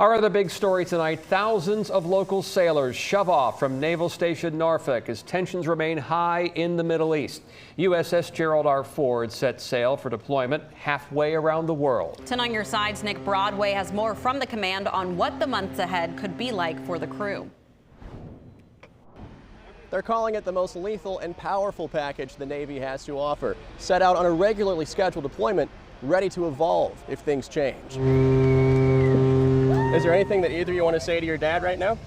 Our other big story tonight, thousands of local sailors shove off from Naval Station Norfolk as tensions remain high in the Middle East. USS Gerald R sets sail for deployment halfway around the world. Tonight on Your Side's Nick Broadway has more from the command on what the months ahead could be like for the crew. They're calling it the most lethal and powerful package the Navy has to offer, set out on a regularly scheduled deployment, ready to evolve if things change. Is there anything that either of you want to say to your dad right now?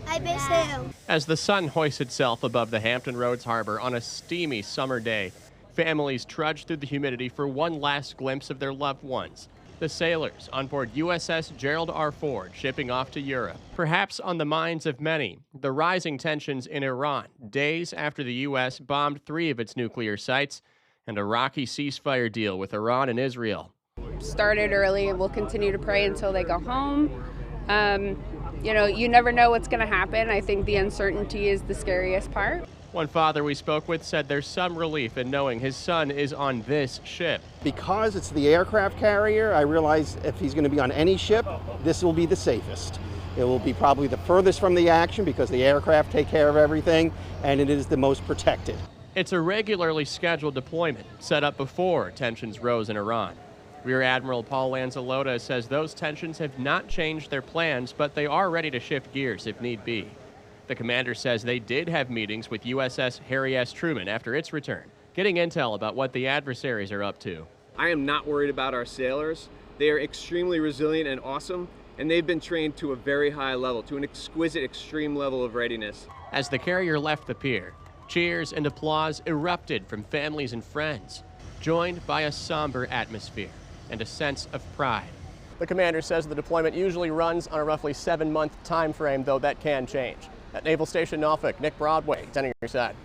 I miss him. As the sun hoists itself above the Hampton Roads Harbor on a steamy summer day, families trudge through the humidity for one last glimpse of their loved ones. The sailors on board USS Gerald R shipping off to Europe. Perhaps on the minds of many, the rising tensions in Iran, days after the U.S. bombed 3 of its nuclear sites, and a rocky ceasefire deal with Iran and Israel. Started early and we'll continue to pray until they go home. You never know what's going to happen. I think the uncertainty is the scariest part. One father we spoke with said there's some relief in knowing his son is on this ship. Because it's the aircraft carrier, I realize if he's going to be on any ship, this will be the safest. It will be probably the furthest from the action because the aircraft take care of everything, and it is the most protected. It's a regularly scheduled deployment set up before tensions rose in Iran. Rear Admiral Paul Lanzalota says those tensions have not changed their plans, but they are ready to shift gears if need be. The commander says they did have meetings with USS Harry S. Truman after its return, getting intel about what the adversaries are up to. I am not worried about our sailors. They are extremely resilient and awesome, and they've been trained to a very high level, to an exquisite, extreme level of readiness. As the carrier left the pier, cheers and applause erupted from families and friends, joined by a somber atmosphere and a sense of pride. The commander says the deployment usually runs on a roughly 7-month time frame, though that can change. At Naval Station Norfolk, Nick Broadway, 10 on Your Side.